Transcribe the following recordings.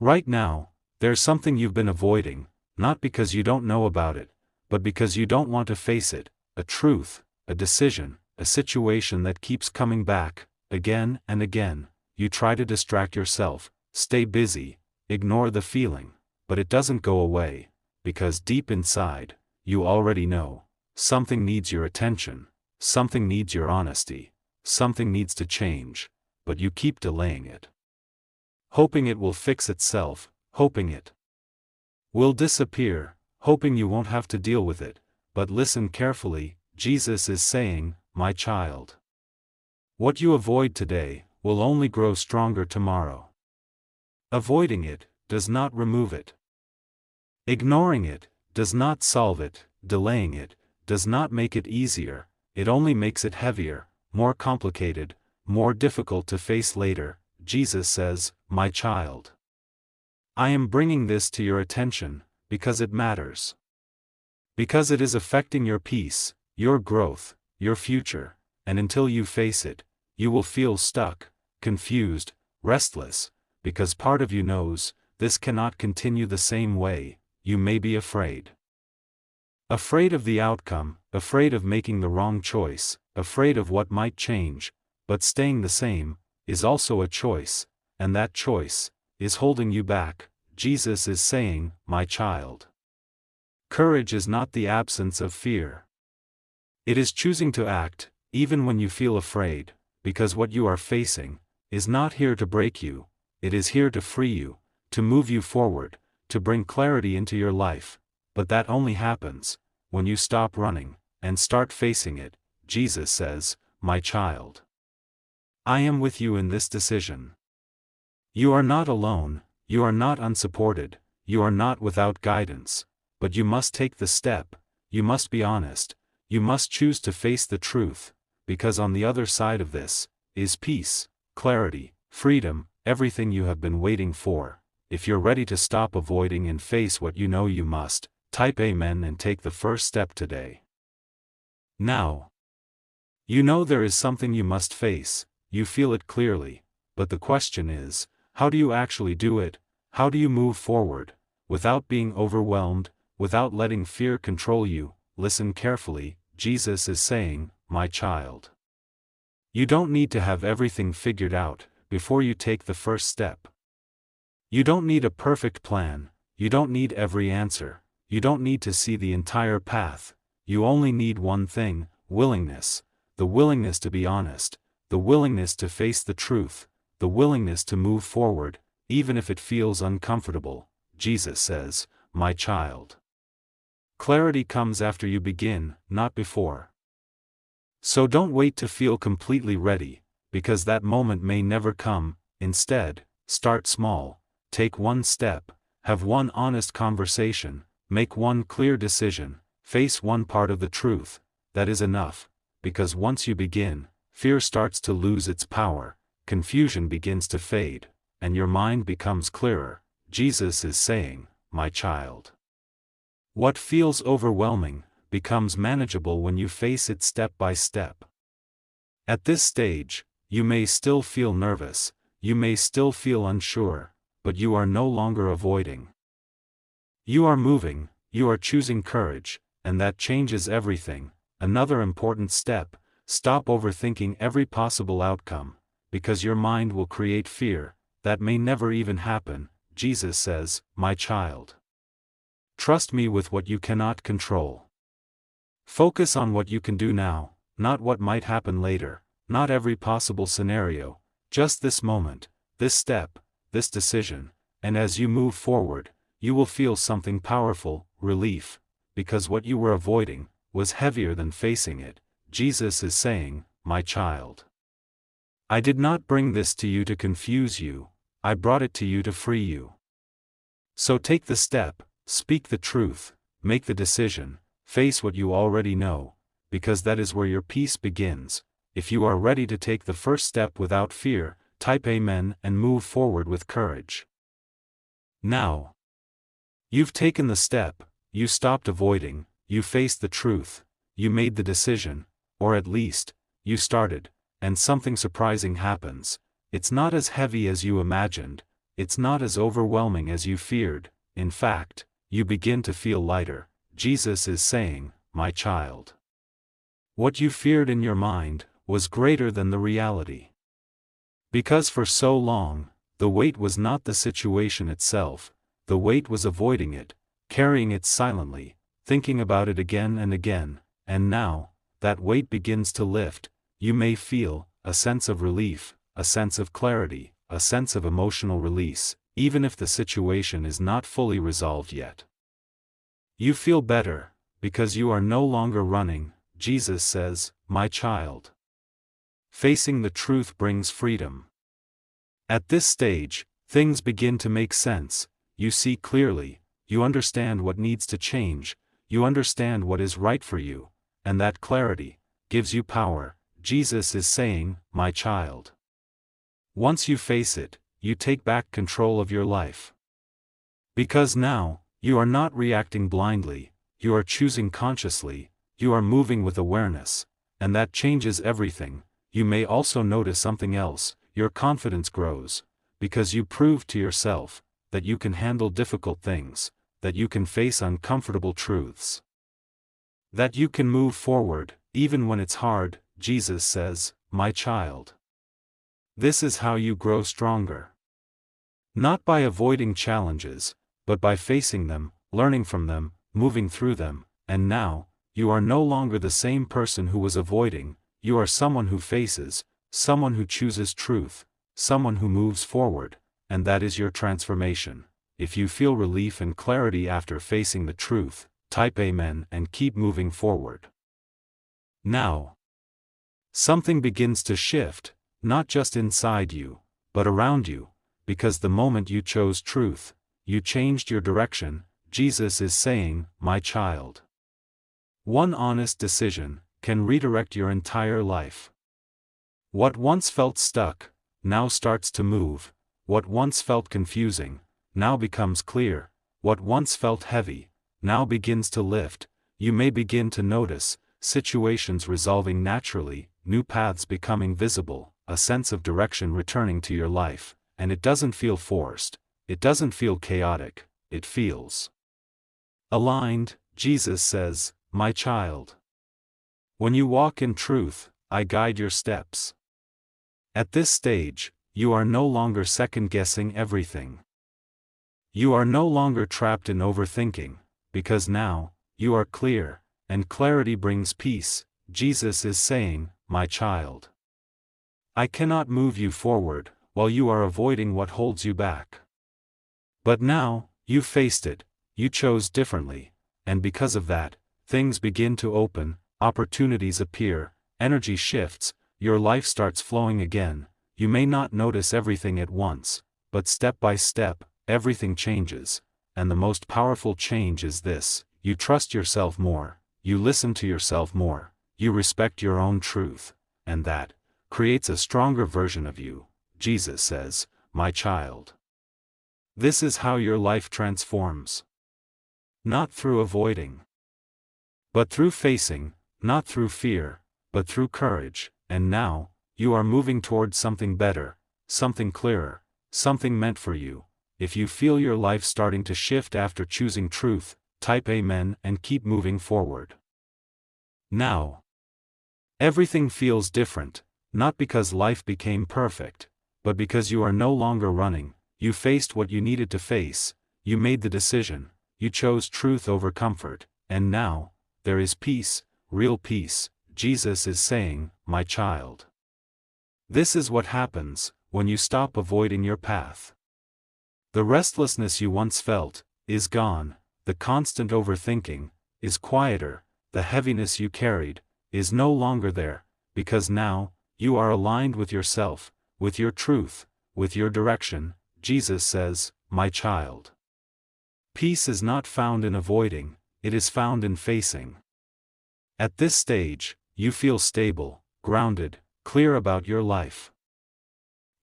Right now, there's something you've been avoiding, not because you don't know about it, but because you don't want to face it, a truth, a decision, a situation that keeps coming back, again and again. You try to distract yourself, stay busy, ignore the feeling, but it doesn't go away, because deep inside, you already know, something needs your attention, something needs your honesty, something needs to change, but you keep delaying it. Hoping it will fix itself, hoping it will disappear, hoping you won't have to deal with it. But listen carefully, Jesus is saying, my child. What you avoid today will only grow stronger tomorrow. Avoiding it does not remove it. Ignoring it does not solve it. Delaying it does not make it easier, it only makes it heavier, more complicated, more difficult to face later. Jesus says, my child. I am bringing this to your attention, because it matters. Because it is affecting your peace, your growth, your future, and until you face it, you will feel stuck, confused, restless, because part of you knows, this cannot continue the same way. You may be afraid. Afraid of the outcome, afraid of making the wrong choice, afraid of what might change, but staying the same is also a choice, and that choice is holding you back. Jesus is saying, my child. Courage is not the absence of fear. It is choosing to act, even when you feel afraid, because what you are facing is not here to break you, it is here to free you, to move you forward, to bring clarity into your life. But that only happens when you stop running and start facing it. Jesus says, my child. I am with you in this decision. You are not alone, you are not unsupported, you are not without guidance, but you must take the step, you must be honest, you must choose to face the truth, because on the other side of this is peace, clarity, freedom, everything you have been waiting for. If you're ready to stop avoiding and face what you know you must, type Amen and take the first step today. Now, you know there is something you must face, you feel it clearly, but the question is, how do you actually do it? How do you move forward, without being overwhelmed, without letting fear control you? Listen carefully, Jesus is saying, my child. You don't need to have everything figured out before you take the first step. You don't need a perfect plan, you don't need every answer, you don't need to see the entire path. You only need one thing, willingness, the willingness to be honest, the willingness to face the truth, the willingness to move forward, even if it feels uncomfortable. Jesus says, my child. Clarity comes after you begin, not before. So don't wait to feel completely ready, because that moment may never come. Instead, start small, take one step, have one honest conversation, make one clear decision, face one part of the truth. That is enough, because once you begin, fear starts to lose its power, confusion begins to fade, and your mind becomes clearer. Jesus is saying, my child. What feels overwhelming becomes manageable when you face it step by step. At this stage, you may still feel nervous, you may still feel unsure, but you are no longer avoiding. You are moving, you are choosing courage, and that changes everything. Another important step, stop overthinking every possible outcome, because your mind will create fear that may never even happen. Jesus says, my child. Trust me with what you cannot control. Focus on what you can do now, not what might happen later, not every possible scenario, just this moment, this step, this decision, and as you move forward, you will feel something powerful, relief, because what you were avoiding was heavier than facing it. Jesus is saying, my child. I did not bring this to you to confuse you, I brought it to you to free you. So take the step, speak the truth, make the decision, face what you already know, because that is where your peace begins. If you are ready to take the first step without fear, type Amen and move forward with courage. Now, you've taken the step, you stopped avoiding, you faced the truth, you made the decision, or at least, you started, and something surprising happens. It's not as heavy as you imagined, it's not as overwhelming as you feared. In fact, you begin to feel lighter. Jesus is saying, my child. What you feared in your mind was greater than the reality. Because for so long, the weight was not the situation itself, the weight was avoiding it, carrying it silently, thinking about it again and again, and now, that weight begins to lift. You may feel a sense of relief, a sense of clarity, a sense of emotional release, even if the situation is not fully resolved yet. You feel better, because you are no longer running. Jesus says, my child. Facing the truth brings freedom. At this stage, things begin to make sense. You see clearly, you understand what needs to change, you understand what is right for you, and that clarity gives you power. Jesus is saying, my child. Once you face it, you take back control of your life. Because now, you are not reacting blindly, you are choosing consciously, you are moving with awareness, and that changes everything. You may also notice something else. Your confidence grows, because you prove to yourself that you can handle difficult things, that you can face uncomfortable truths, that you can move forward, even when it's hard. Jesus says, my child. This is how you grow stronger. Not by avoiding challenges, but by facing them, learning from them, moving through them. And now, you are no longer the same person who was avoiding. You are someone who faces, someone who chooses truth, someone who moves forward, and that is your transformation. If you feel relief and clarity after facing the truth, type Amen and keep moving forward. Now, something begins to shift, not just inside you, but around you, because the moment you chose truth, you changed your direction. Jesus is saying, my child. One honest decision can redirect your entire life. What once felt stuck, now starts to move. What once felt confusing, now becomes clear. What once felt heavy, now begins to lift. You may begin to notice situations resolving naturally, new paths becoming visible, a sense of direction returning to your life, and it doesn't feel forced, it doesn't feel chaotic, it feels aligned. Jesus says, my child. When you walk in truth, I guide your steps. At this stage, you are no longer second-guessing everything. You are no longer trapped in overthinking, because now, you are clear, and clarity brings peace. Jesus is saying, my child. I cannot move you forward, while you are avoiding what holds you back. But now, you faced it, you chose differently, and because of that, things begin to open, opportunities appear, energy shifts, your life starts flowing again. You may not notice everything at once, but step by step, everything changes, and the most powerful change is this: you trust yourself more, you listen to yourself more, you respect your own truth, and that creates a stronger version of you. Jesus says, my child. This is how your life transforms. Not through avoiding, but through facing, not through fear, but through courage. And now, you are moving towards something better, something clearer, something meant for you. If you feel your life starting to shift after choosing truth, type Amen and keep moving forward. Now, everything feels different, not because life became perfect, but because you are no longer running. You faced what you needed to face, you made the decision, you chose truth over comfort, and now, there is peace, real peace. Jesus is saying, my child. This is what happens when you stop avoiding your path. The restlessness you once felt is gone, the constant overthinking is quieter, the heaviness you carried is no longer there, because now, you are aligned with yourself, with your truth, with your direction. Jesus says, my child. Peace is not found in avoiding, it is found in facing. At this stage, you feel stable, grounded, clear about your life.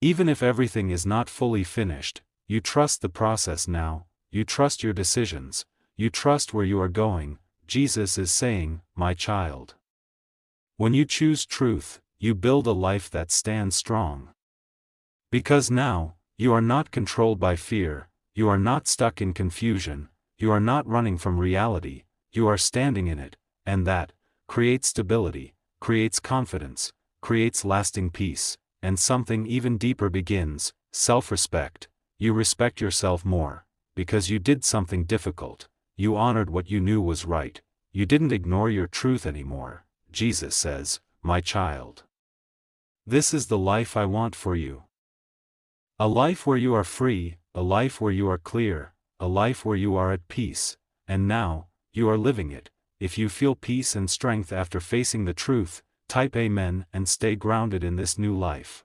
Even if everything is not fully finished, you trust the process now, you trust your decisions, you trust where you are going. Jesus is saying, my child. When you choose truth, you build a life that stands strong. Because now, You are not controlled by fear, you are not stuck in confusion, you are not running from reality, you are standing in it, and that creates stability, creates confidence, creates lasting peace, and something even deeper begins: self-respect. You respect yourself more, because you did something difficult, you honored what you knew was right, you didn't ignore your truth anymore. Jesus says, "My child, this is the life I want for you. A life where you are free, a life where you are clear, a life where you are at peace, and now, you are living it." If you feel peace and strength after facing the truth, type Amen and stay grounded in this new life.